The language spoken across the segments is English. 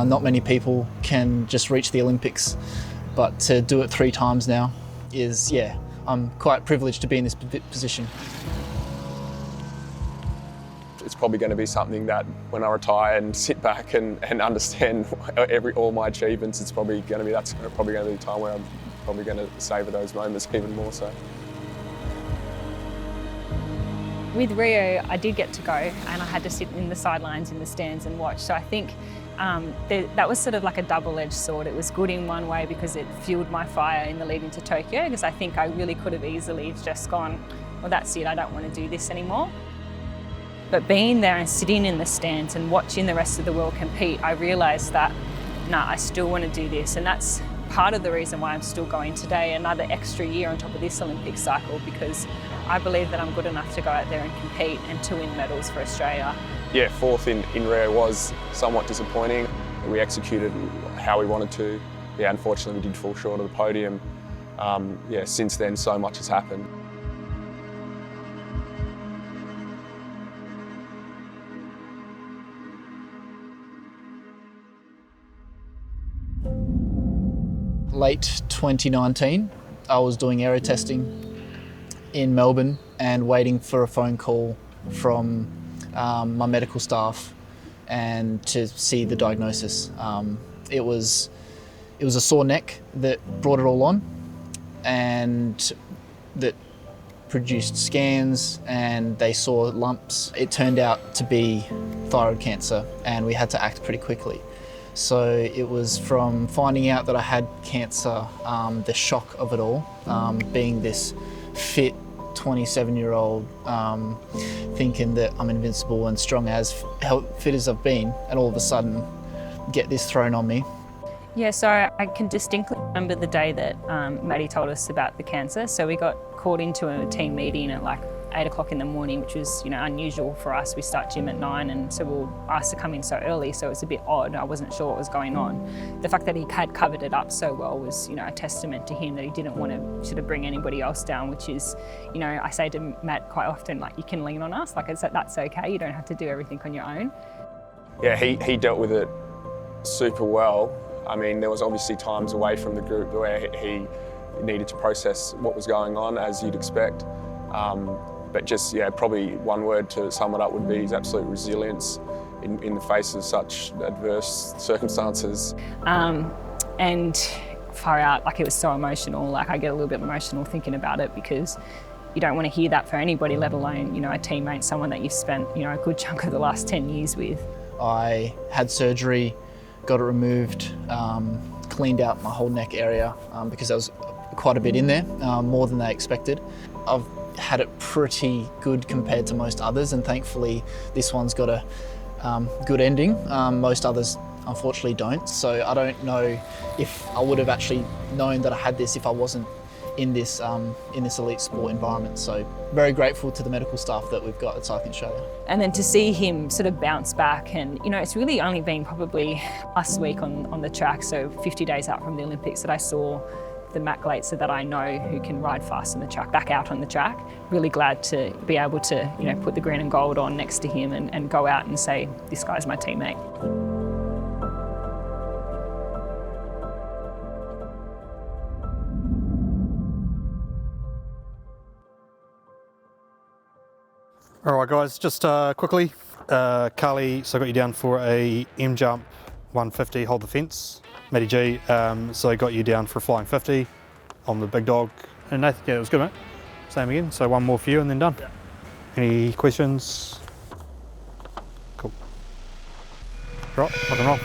Not many people can just reach the Olympics, but to do it 3 times now is, yeah, I'm quite privileged to be in this position. It's probably going to be something that when I retire and sit back and understand all my achievements, it's probably going to be, that's probably going to be the time where I'm probably going to savour those moments even more so. With Rio, I did get to go and I had to sit in the sidelines in the stands and watch. So I think that was sort of like a double-edged sword. It was good in one way because it fueled my fire in the lead into Tokyo, because I think I really could have easily just gone, well, that's it, I don't want to do this anymore. But being there and sitting in the stands and watching the rest of the world compete, I realised that, nah, I still want to do this. And that's part of the reason why I'm still going today, another extra year on top of this Olympic cycle, because I believe that I'm good enough to go out there and compete and to win medals for Australia. Yeah, 4th in Rio was somewhat disappointing. We executed how we wanted to. Yeah, unfortunately we did fall short of the podium. Yeah, since then so much has happened. Late 2019, I was doing aero testing in Melbourne and waiting for a phone call from my medical staff and to see the diagnosis. It was a sore neck that brought it all on, and that produced scans, and they saw lumps. It turned out to be thyroid cancer, and we had to act pretty quickly. So it was from finding out that I had cancer, the shock of it all, being this fit 27-year-old, thinking that I'm invincible and strong as, fit as I've been, and all of a sudden get this thrown on me. Yeah, so I can distinctly remember the day that Maddie told us about the cancer. So we got called into a team meeting at like 8 o'clock in the morning, which was, unusual for us. We start gym at 9, and so we were asked to come in so early, so it was a bit odd. I wasn't sure what was going on. The fact that he had covered it up so well was, a testament to him, that he didn't want to sort of bring anybody else down, which is, I say to Matt quite often, like, you can lean on us, like, that's okay, you don't have to do everything on your own. Yeah, he dealt with it super well. I mean, there was obviously times away from the group where he needed to process what was going on, as you'd expect. But just, probably one word to sum it up would be his absolute resilience in the face of such adverse circumstances. And far out, like, it was so emotional. Like, I get a little bit emotional thinking about it, because you don't want to hear that for anybody, let alone, a teammate, someone that you've spent, a good chunk of the last 10 years with. I had surgery, got it removed, cleaned out my whole neck area, because there was quite a bit in there, more than they expected. I've had it pretty good compared to most others, and thankfully this one's got a good ending. Most others unfortunately don't, so I don't know if I would have actually known that I had this if I wasn't in this elite sport environment. So very grateful to the medical staff that we've got at Cycling Australia. And then to see him sort of bounce back, and it's really only been probably last week on the track, so 50 days out from the Olympics, that I saw the Matt Glaetzer that I know, who can ride fast on the track, back out on the track. Really glad to be able to, put the green and gold on next to him and go out and say, this guy's my teammate. All right, guys, just quickly, Kaarle, so I got you down for a M-jump 150, hold the fence. Matty G, so I got you down for a flying 50 on the big dog. And Nathan, yeah, it was good, mate. Same again, so one more for you and then done. Yeah. Any questions? Cool. Right, rock and roll.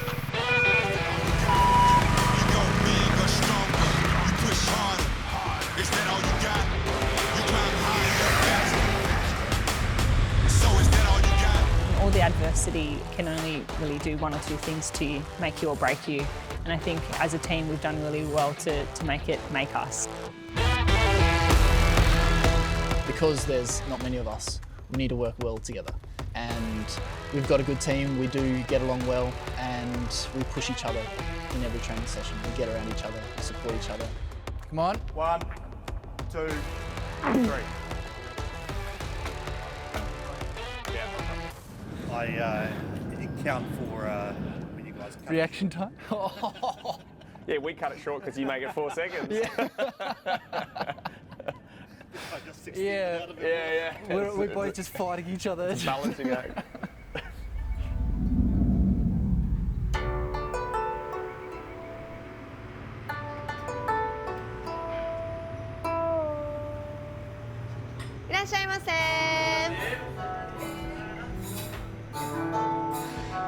All the adversity can only really do one or two things to you, make you or break you. And I think as a team we've done really well to make it make us. Because there's not many of us, we need to work well together. And we've got a good team, we do get along well, and we push each other in every training session. We get around each other, we support each other. Come on. 1, 2, 3. I count for when you guys Reaction time? Yeah, we cut it short because you make it 4 seconds. Yeah. Yeah. We're both just fighting each other. It's a balancing act.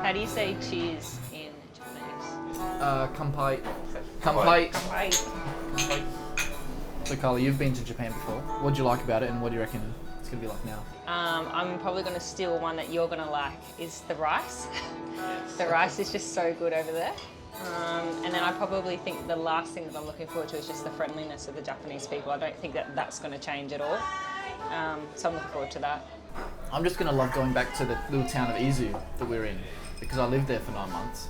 How do you say cheese in Japanese? Kampai. Kampai. Kampai. So Kaarle, you've been to Japan before. What do you like about it, and what do you reckon it's going to be like now? I'm probably going to steal one that you're going to like, is the rice. The rice is just so good over there. And then I probably think the last thing that I'm looking forward to is just the friendliness of the Japanese people. I don't think that that's going to change at all. So I'm looking forward to that. I'm just going to love going back to the little town of Izu that we're in, because I lived there for 9 months.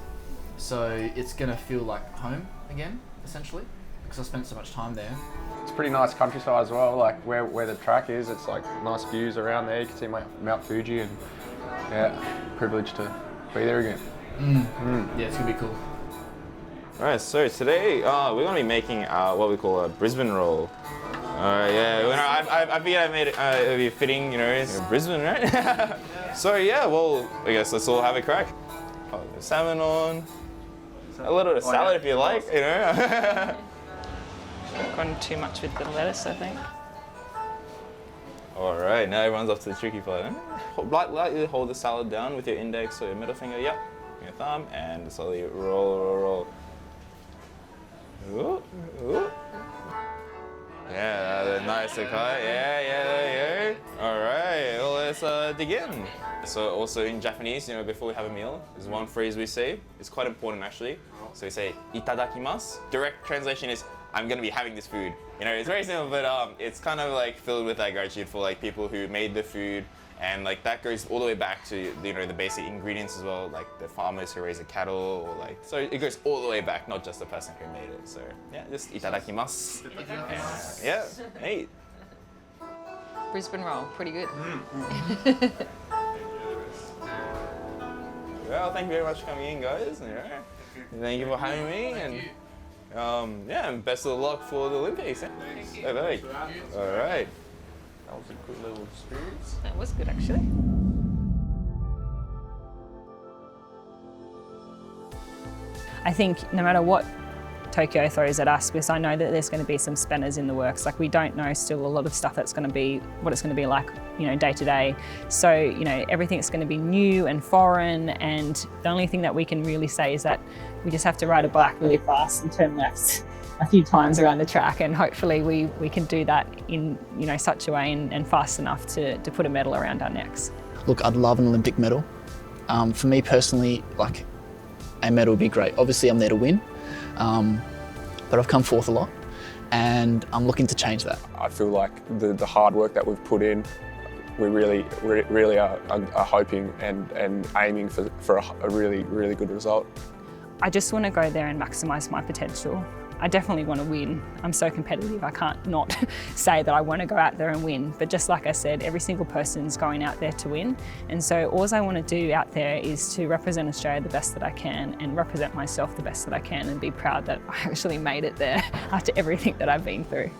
So it's going to feel like home again, essentially, because I spent so much time there. It's pretty nice countryside as well, like where the track is, it's like nice views around there. You can see Mount Fuji, and yeah, privileged to be there again. Yeah, it's going to be cool. Alright, so today we're going to be making what we call a Brisbane roll. Yeah, I figured I made it it'd be fitting, you know, it's Brisbane, right? So yeah, well, I guess let's all have a crack. Oh, the salmon on, a little bit of salad if you like, you know. Gone too much with the lettuce, I think. Alright, now everyone's off to the tricky part. Huh? Lightly hold the salad down with your index or your middle finger, yep, your thumb, and slowly roll. Ooh. Yeah, nice to cut. Yeah, there you go. All right, well, let's dig in. So also in Japanese, you know, before we have a meal, there's one phrase we say. It's quite important actually. So we say itadakimasu. Direct translation is I'm gonna be having this food. You know, it's very simple, but it's kind of like filled with that gratitude for like people who made the food, and like that goes all the way back to, you know, the basic ingredients as well, like the farmers who raise the cattle, or like, so it goes all the way back, not just the person who made it. So yeah, just itadakimasu. And, yeah, hey. Brisbane roll, pretty good. Well, thank you very much for coming in, guys. Yeah. Thank you for having me, and yeah, and best of luck for the Olympics. Thank you. All right. That was a good little experience. That was good, actually. I think no matter what Tokyo throws at us, because I know that there's going to be some spanners in the works. Like, we don't know still a lot of stuff that's going to be, what it's going to be like, you know, day to day. So, you know, everything's going to be new and foreign, and the only thing that we can really say is that we just have to ride a bike really fast and turn left a few times around the track, and hopefully we can do that in, you know, such a way and fast enough to put a medal around our necks. Look, I'd love an Olympic medal. For me personally, like, a medal would be great. Obviously I'm there to win, but I've come fourth a lot, and I'm looking to change that. I feel like the hard work that we've put in, we really are hoping and aiming for a really good result. I just want to go there and maximise my potential. I definitely want to win. I'm so competitive, I can't not say that I want to go out there and win. But just like I said, every single person's going out there to win. And so all I want to do out there is to represent Australia the best that I can, and represent myself the best that I can, and be proud that I actually made it there after everything that I've been through.